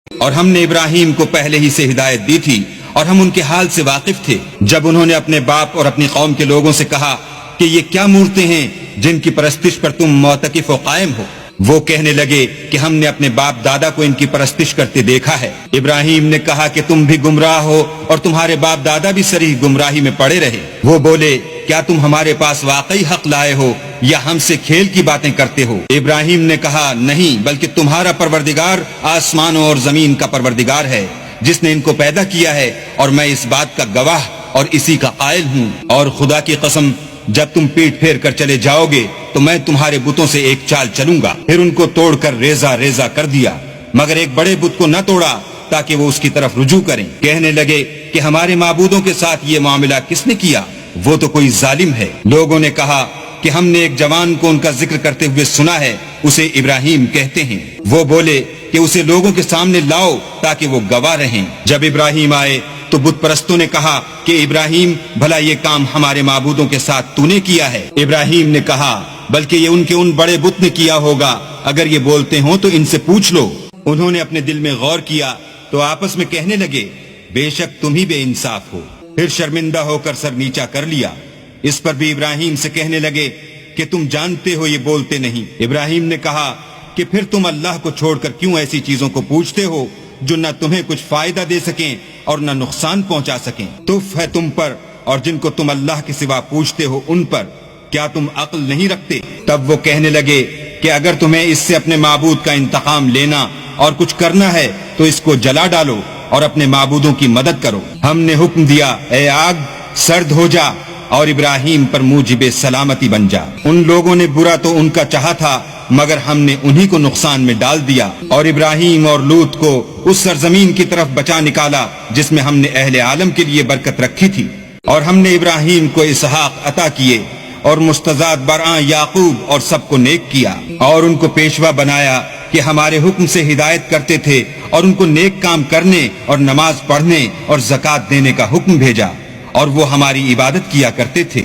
اور ہم نے ابراہیم کو پہلے ہی سے ہدایت دی تھی اور ہم ان کے حال سے واقف تھے جب انہوں نے اپنے باپ اور اپنی قوم کے لوگوں سے کہا کہ یہ کیا مورتیں ہیں جن کی پرستش پر تم معتکف و قائم ہو؟ وہ کہنے لگے کہ ہم نے اپنے باپ دادا کو ان کی پرستش کرتے دیکھا ہے۔ ابراہیم نے کہا کہ تم بھی گمراہ ہو اور تمہارے باپ دادا بھی صریح گمراہی میں پڑے رہے۔ وہ بولے کیا تم ہمارے پاس واقعی حق لائے ہو یا ہم سے کھیل کی باتیں کرتے ہو؟ ابراہیم نے کہا نہیں، بلکہ تمہارا پروردگار آسمانوں اور زمین کا پروردگار ہے جس نے ان کو پیدا کیا ہے، اور میں اس بات کا گواہ اور اسی کا قائل ہوں۔ اور خدا کی قسم جب تم پیٹ پھیر کر چلے جاؤ گے تو میں تمہارے بتوں سے ایک چال چلوں گا۔ پھر ان کو توڑ کر ریزہ ریزہ کر دیا، مگر ایک بڑے بت کو نہ توڑا تاکہ وہ اس کی طرف رجوع کریں۔ کہنے لگے کہ ہمارے معبودوں کے ساتھ یہ معاملہ کس نے کیا؟ وہ تو کوئی ظالم ہے۔ لوگوں نے کہا کہ ہم نے ایک جوان کو ان کا ذکر کرتے ہوئے سنا ہے، اسے ابراہیم کہتے ہیں۔ وہ بولے کہ اسے لوگوں کے سامنے لاؤ تاکہ وہ گواہ رہیں۔ جب ابراہیم آئے تو بت پرستوں نے کہا کہ ابراہیم بھلا یہ کام ہمارے معبودوں کے ساتھ تو نے کیا ہے؟ ابراہیم نے کہا بلکہ یہ ان کے ان بڑے بت نے کیا ہوگا، اگر یہ بولتے ہوں تو ان سے پوچھ لو۔ انہوں نے اپنے دل میں غور کیا تو آپس میں کہنے لگے بے شک تم ہی بے انصاف ہو۔ پھر شرمندہ ہو کر سر نیچا کر لیا۔ اس پر بھی ابراہیم سے کہنے لگے کہ تم جانتے ہو یہ بولتے نہیں۔ ابراہیم نے کہا کہ پھر تم اللہ کو چھوڑ کر کیوں ایسی چیزوں کو پوچھتے ہو جو نہ تمہیں کچھ فائدہ دے سکیں اور نہ نقصان پہنچا سکیں؟ تف ہے تم پر اور جن کو تم اللہ کے سوا پوچھتے ہو ان پر، کیا تم عقل نہیں رکھتے؟ تب وہ کہنے لگے کہ اگر تمہیں اس سے اپنے معبود کا انتقام لینا اور کچھ کرنا ہے تو اس کو جلا ڈالو اور اپنے معبودوں کی مدد کرو۔ ہم نے حکم دیا اے آگ سرد ہو جا اور ابراہیم پر موجب سلامتی بن جا۔ ان لوگوں نے برا تو ان کا چاہا تھا مگر ہم نے انہی کو نقصان میں ڈال دیا، اور ابراہیم اور لوط کو اس سرزمین کی طرف بچا نکالا جس میں ہم نے اہل عالم کے لیے برکت رکھی تھی۔ اور ہم نے ابراہیم کو اسحاق عطا کیے اور مستضاد برآں یعقوب اور سب کو نیک کیا، اور ان کو پیشوا بنایا کہ ہمارے حکم سے ہدایت کرتے تھے، اور ان کو نیک کام کرنے اور نماز پڑھنے اور زکوٰۃ دینے کا حکم بھیجا، اور وہ ہماری عبادت کیا کرتے تھے۔